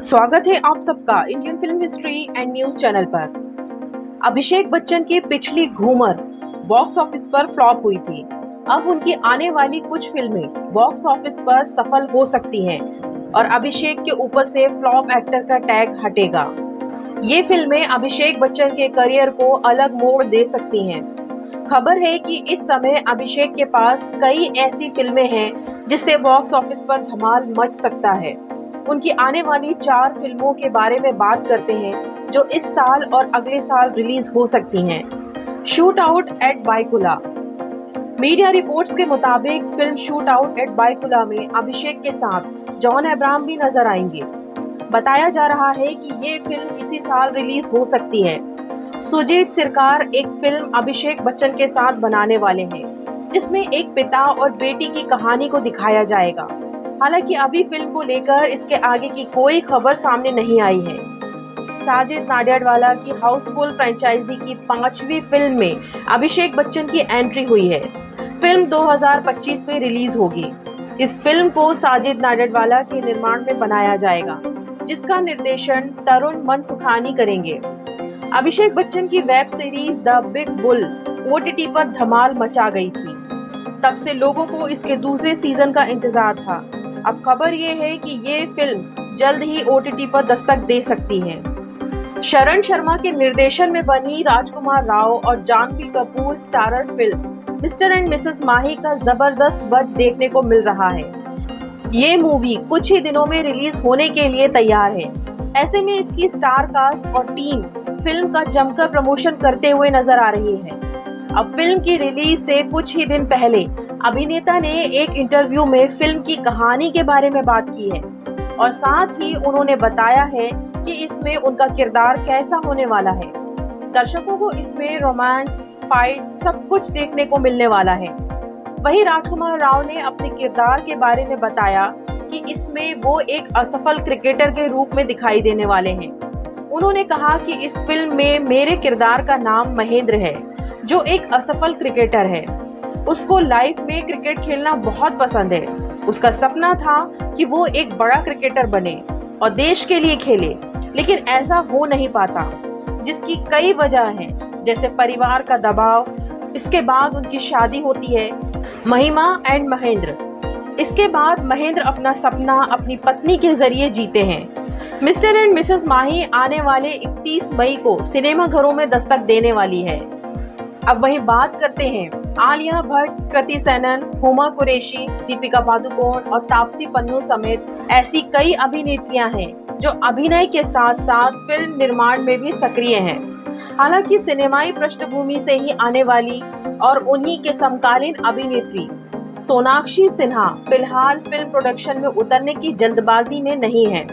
स्वागत है आप सबका Indian film history and news channel पर। अभिषेक बच्चन की पिछली घूमर बॉक्स ऑफिस पर फ्लॉप हुई थी। अब उनकी आने वाली कुछ फिल्में बॉक्स ऑफिस पर सफल हो सकती हैं और अभिषेक के ऊपर से फ्लॉप एक्टर का टैग हटेगा। ये फिल्में अभिषेक बच्चन के करियर को अलग मोड़ दे सकती हैं। खबर है कि इस समय अभिषेक के पास कई ऐसी फिल्में हैं जिससे बॉक्स ऑफिस पर धमाल मच सकता है। उनकी आने वाली 4 फिल्मों के बारे में बात करते हैं जो इस साल और अगले साल रिलीज हो सकती हैं। Shoot out at Byculla. Media reports के मुताबिक film shoot out at Byculla में अभिषेक के साथ जॉन अब्राहम भी नजर आएंगे। बताया जा रहा है कि ये फिल्म इसी साल रिलीज हो सकती है। सुजीत सरकार एक फिल्म अभिषेक बच्चन के साथ बनाने वाले हैं जिसमें एक पिता और बेटी की कहानी को दिखाया जाएगा। हालांकि अभी फिल्म को लेकर इसके आगे की कोई खबर सामने नहीं आई है। साजिद नाडियाडवाला की हाउसफुल फ्रेंचाइजी की 5वीं फिल्म में अभिषेक बच्चन की एंट्री हुई है। फिल्म 2025 में रिलीज होगी। इस फिल्म को साजिद नाडियाडवाला के निर्माण में बनाया जाएगा जिसका निर्देशन तरुण मनसुखानी करेंगे। अभिषेक बच्चन की web series the big bull OTT पर धमाल मचा गई थी। तब से लोगों को इसके दूसरे सीजन का इंतजार था। अब खबर ये है कि ये फिल्म जल्द ही OTT पर दस्तक दे सकती है। शरण शर्मा के निर्देशन में बनी राजकुमार राव और Janhvi Kapoor starrer film Mr and Mrs Mahi का जबरदस्त बज़ देखने को मिल रहा है। ये मूवी कुछ ही दिनों में रिलीज होने के लिए तैयार है। ऐसे में इसकी स्टार कास्ट और टीम फिल्म का जमकर प्रमोशन करते हुए नजर आ रही है। अब फिल्म की रिलीज से कुछ ही दिन पहले अभिनेता ने एक इंटरव्यू में फिल्म की कहानी के बारे में बात की है और साथ ही उन्होंने बताया है कि इसमें उनका किरदार कैसा होने वाला है। दर्शकों को इसमें रोमांस, फाइट सब कुछ देखने को मिलने वाला है। वहीं राजकुमार राव ने अपने किरदार के बारे में बताया कि इसमें वो एक असफल क्रिकेटर के रूप में दिखाई देने वाले हैं। उन्होंने कहा कि इस फिल्म में मेरे किरदार का नाम महेंद्र है जो एक असफल क्रिकेटर है। उसको लाइफ में क्रिकेट खेलना बहुत पसंद है। उसका सपना था कि वो एक बड़ा क्रिकेटर बने और देश के लिए खेले, लेकिन ऐसा हो नहीं पाता जिसकी कई वजह हैं, जैसे परिवार का दबाव। इसके बाद उनकी शादी होती है महिमा एंड महेंद्र। इसके बाद महेंद्र अपना सपना अपनी पत्नी के जरिए जीते हैं। मिस्टर एंड मिसेस माही आने वाले 31 मई को सिनेमा घरों में दस्तक देने वाली है। अब वहीं बात करते हैं आलिया भट्ट, कृति सेनन, हुमा कुरैशी, दीपिका पादुकोण और तापसी पन्नू समेत ऐसी कई अभिनेत्रियां हैं जो अभिनय के साथ साथ फिल्म निर्माण में भी सक्रिय हैं। हालांकि सिनेमाई पृष्ठभूमि से ही आने वाली और उन्हीं के समकालीन अभिनेत्री सोनाक्षी सिन्हा फिलहाल फिल्म प्रोडक्शन में उतरने की जल्दबाजी में नहीं है।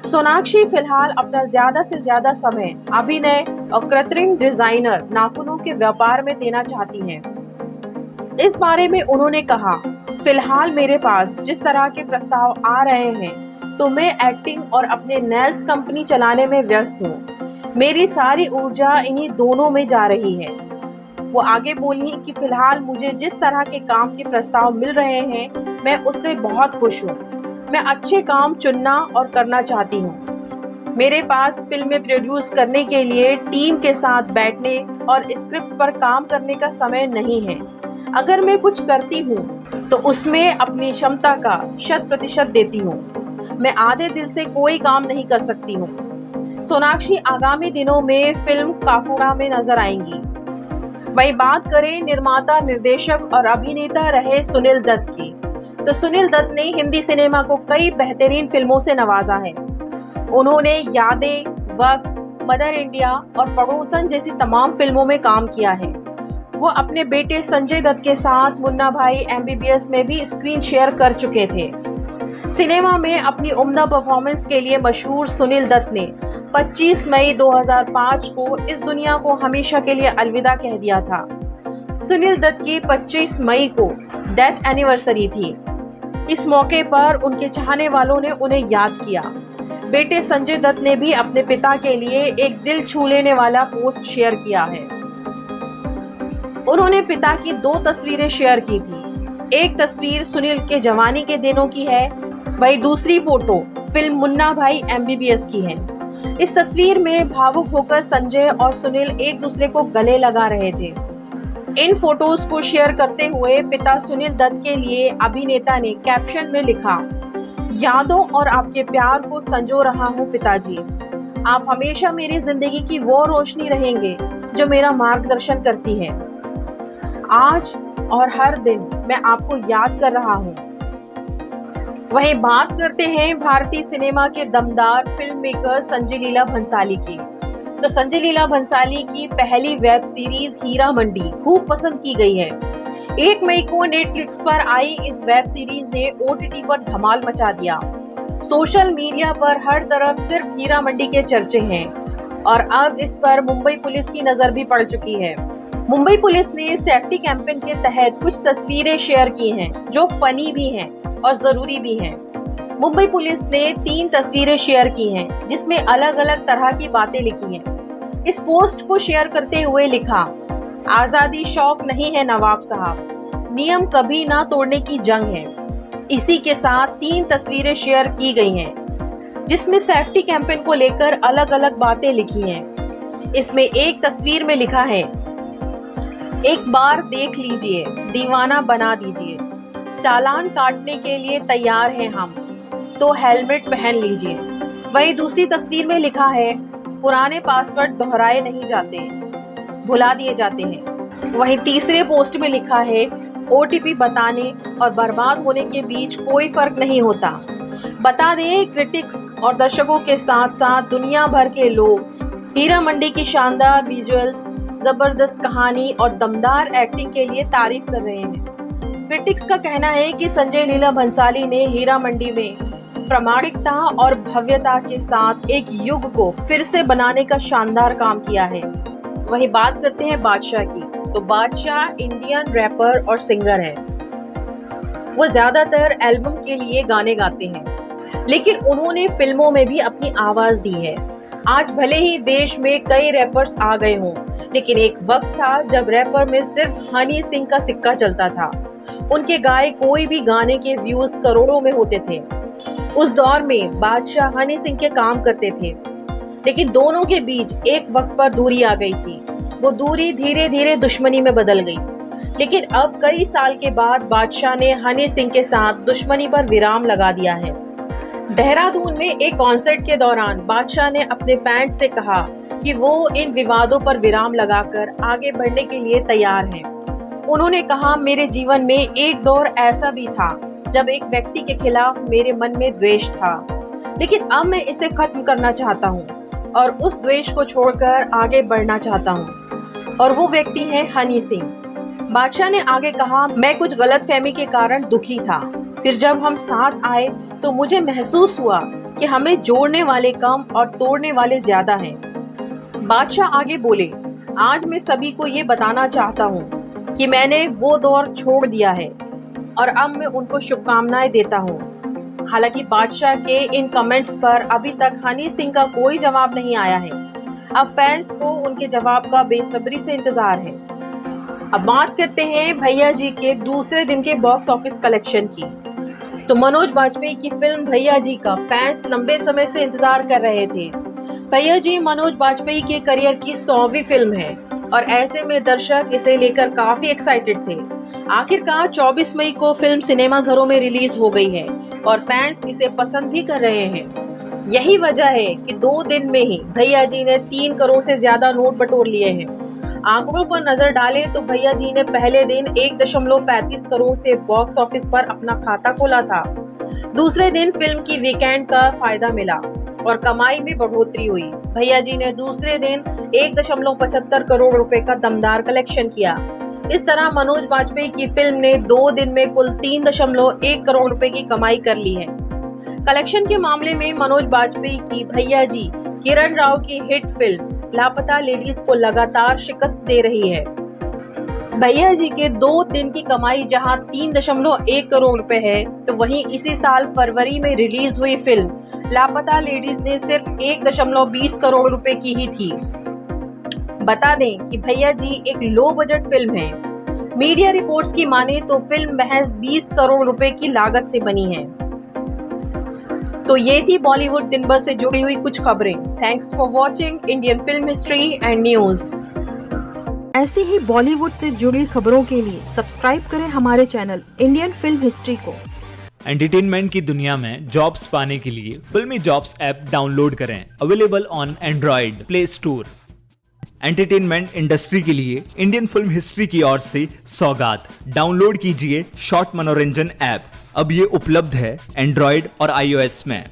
सोनाक्षी फिलहाल अपना ज्यादा से ज्यादा समय अभिनय और कृत्रिम डिजाइनर नाखूनों के व्यापार में देना चाहती हैं। इस बारे में उन्होंने कहा, फिलहाल मेरे पास जिस तरह के प्रस्ताव आ रहे हैं तो मैं एक्टिंग और अपने नेल्स कंपनी चलाने में व्यस्त हूँ। मेरी सारी ऊर्जा इन्हीं दोनों में जा रही है। वो आगे बोली कि फिलहाल मुझे जिस तरह के काम के प्रस्ताव मिल रहे हैं मैं उससे बहुत खुश हूँ। मैं अच्छे काम चुनना और करना चाहती हूँ। मेरे पास फिल्में प्रोड्यूस करने के लिए टीम के साथ बैठने और स्क्रिप्ट पर काम करने का समय नहीं है। अगर मैं कुछ करती हूँ तो उसमें अपनी क्षमता का 100% देती हूँ। मैं आधे दिल से कोई काम नहीं कर सकती हूँ। सोनाक्षी आगामी दिनों में फिल्म काकुड़ा में नजर आएंगी। वही बात करें निर्माता, निर्देशक और अभिनेता रहे सुनील दत्त की, तो सुनील दत्त ने हिंदी सिनेमा को कई बेहतरीन फिल्मों से नवाजा है। उन्होंने यादें, वक्त, मदर इंडिया और पड़ोसन जैसी तमाम फिल्मों में काम किया है। वो अपने बेटे संजय दत्त के साथ मुन्ना भाई MBBS में भी स्क्रीन शेयर कर चुके थे। सिनेमा में अपनी उम्दा परफॉर्मेंस के लिए मशहूर सुनील दत्त ने 25 मई 2005 को इस दुनिया को हमेशा के लिए अलविदा कह दिया था। सुनील दत्त की 25 मई को डेथ एनिवर्सरी थी। इस मौके पर उनके चाहने वालों ने उन्हें याद किया। बेटे संजय दत्त ने भी अपने पिता के लिए एक दिल छू लेने वाला पोस्ट शेयर किया है। उन्होंने पिता की 2 तस्वीरें शेयर की थी। एक तस्वीर सुनील के जवानी के दिनों की है, वही दूसरी फोटो फिल्म मुन्ना भाई MBBS की है। इस तस्वीर में भावुक होकर संजय और सुनील एक दूसरे को गले लगा रहे थे। इन फोटोज को शेयर करते हुए पिता सुनील दत्त के लिए अभिनेता ने कैप्शन में लिखा, यादों और आपके प्यार को संजो रहा हूँ पिताजी। आप हमेशा मेरी जिंदगी की वो रोशनी रहेंगे जो मेरा मार्गदर्शन करती है। आज और हर दिन मैं आपको याद कर रहा हूँ। वहीं बात करते हैं भारतीय सिनेमा के दमदार फिल्म मेकर संजय लीला भंसाली की। तो संजय लीला भंसाली की पहली वेब सीरीज हीरा मंडी खूब पसंद की गई है। 1 मई को नेटफ्लिक्स पर आई इस वेब सीरीज ने OTT पर धमाल मचा दिया। सोशल मीडिया पर हर तरफ सिर्फ हीरा मंडी के चर्चे हैं और अब इस पर मुंबई पुलिस की नजर भी पड़ चुकी है। मुंबई पुलिस ने सेफ्टी कैंपेन के तहत कुछ तस्वीरें शेयर की हैं जो फनी भी हैं और जरूरी भी हैं। मुंबई पुलिस ने 3 तस्वीरें शेयर की हैं जिसमें अलग अलग तरह की बातें लिखी हैं। इस पोस्ट को शेयर करते हुए लिखा, आजादी शौक नहीं है नवाब साहब, नियम कभी ना तोड़ने की जंग है। इसी के साथ 3 तस्वीरें शेयर की गई हैं जिसमें सेफ्टी कैंपेन को लेकर अलग अलग बातें लिखी हैं। इसमें एक तस्वीर में लिखा है, एक बार देख लीजिए, दीवाना बना दीजिए, चालान काटने के लिए तैयार हैं हम, तो हेलमेट पहन लीजिए। वहीं दूसरी तस्वीर में लिखा है, पुराने पासवर्ड दोहराए नहीं जाते, भुला दिए जाते हैं। वहीं तीसरे पोस्ट में लिखा है, OTP बताने और बर्बाद होने के बीच कोई फर्क नहीं होता। बता दें, क्रिटिक्स और दर्शकों के साथ साथ दुनिया भर के लोग हीरा मंडी की शानदार विजुअल्स, जबरदस्त कहानी और दमदार एक्टिंग के लिए तारीफ कर रहे हैं। क्रिटिक्स का कहना है कि संजय लीला भंसाली ने हीरा मंडी में प्रामाणिकता और भव्यता के साथ एक युग को फिर से बनाने का शानदार काम किया है। वहीं बात करते हैं बादशाह की। तो बादशाह इंडियन रैपर और सिंगर है। वो ज्यादातर एल्बम के लिए गाने गाते हैं, लेकिन उन्होंने फिल्मों में भी अपनी आवाज दी है। आज भले ही देश में कई रैपर्स आ गए हों, लेकिन एक वक्त था जब रैपर में सिर्फ हनी सिंह का सिक्का चलता था। उनके गाए कोई भी गाने के व्यूज करोड़ों में होते थे। उस दौर में बादशाह हनी सिंह के काम करते थे, लेकिन दोनों के बीच एक वक्त पर दूरी आ गई थी। वो दूरी धीरे धीरे दुश्मनी में बदल गई। लेकिन अब कई साल के बाद बादशाह ने हनी सिंह के साथ दुश्मनी पर विराम लगा दिया है। देहरादून में एक कॉन्सर्ट के दौरान बादशाह ने अपने फैंस से कहा कि वो इन विवादों पर विराम लगाकर आगे बढ़ने के लिए तैयार हैं। उन्होंने कहा, मेरे जीवन में एक दौर ऐसा भी था जब एक व्यक्ति के खिलाफ मेरे मन में द्वेष था, लेकिन अब मैं इसे खत्म करना चाहता हूँ और उस द्वेष को छोड़कर आगे बढ़ना चाहता हूँ। और वो व्यक्ति है हनी सिंह। बादशाह ने आगे कहा, मैं कुछ गलतफहमी के कारण दुखी था, फिर जब हम साथ आए तो मुझे महसूस हुआ कि हमें जोड़ने वाले कम और तोड़ने वाले ज्यादा हैं। बादशाह आगे बोले, आज मैं सभी को ये बताना चाहता हूँ कि मैंने वो दौर छोड़ दिया है और अब मैं उनको शुभकामनाएं देता हूँ। हालांकि बादशाह के इन कमेंट्स पर अभी तक हनी सिंह का कोई जवाब नहीं आया है। अब फैंस को उनके जवाब का बेसब्री से इंतजार है। अब बात करते हैं भैया जी के दूसरे दिन के बॉक्स ऑफिस कलेक्शन की। तो मनोज बाजपेयी की फिल्म भैया जी का फैंस लंबे समय से इंतजार कर रहे थे। भैया जी मनोज बाजपेयी के करियर की 100वीं फिल्म है और ऐसे में दर्शक इसे लेकर काफी एक्साइटेड थे। आखिरकार 24 मई को फिल्म सिनेमा घरों में रिलीज हो गई है और फैंस इसे पसंद भी कर रहे हैं। यही वजह है कि 2 दिन में ही भैया जी ने 3 करोड़ से ज्यादा नोट बटोर लिए हैं। आंकड़ों पर नजर डालें तो भैया जी ने पहले दिन 1.35 करोड़ से बॉक्स ऑफिस पर अपना खाता खोला था। दूसरे दिन फिल्म की वीकेंड का फायदा मिला और कमाई में बढ़ोतरी हुई। भैया जी ने दूसरे दिन 1.75 करोड़ रुपए का दमदार कलेक्शन किया। इस तरह मनोज बाजपेयी की फिल्म ने 2 दिन में कुल 3.1 करोड़ रुपए की कमाई कर ली है। कलेक्शन के मामले में मनोज बाजपेयी की भैया जी किरण राव की हिट फिल्म लापता लेडीज को लगातार शिकस्त दे रही है। भैया जी के 2 दिन की कमाई जहां 3.1 करोड़ रुपए है, तो वहीं इसी साल फरवरी में रिलीज हुई फिल्म लापता लेडीज ने सिर्फ 1.20 करोड़ रुपए की ही थी। बता दें कि भैया जी एक लो बजट फिल्म है। मीडिया रिपोर्ट्स की माने तो फिल्म महज 20 करोड़ रुपए की लागत से बनी है। तो ये थी बॉलीवुड दिन भर से जुड़ी हुई कुछ खबरें। Thanks for watching Indian film history and news. ऐसी ही बॉलीवुड से जुड़ी खबरों के लिए सब्सक्राइब करें हमारे चैनल इंडियन फिल्म हिस्ट्री को। एंटरटेनमेंट की दुनिया में जॉब्स पाने के लिए फिल्मी जॉब्स ऐप डाउनलोड करें। Available on Android play store. Entertainment industry के लिए इंडियन फिल्म हिस्ट्री की ओर से सौगात। डाउनलोड कीजिए शॉर्ट मनोरंजन ऐप। अब ये उपलब्ध है एंड्रॉइड और iOS में।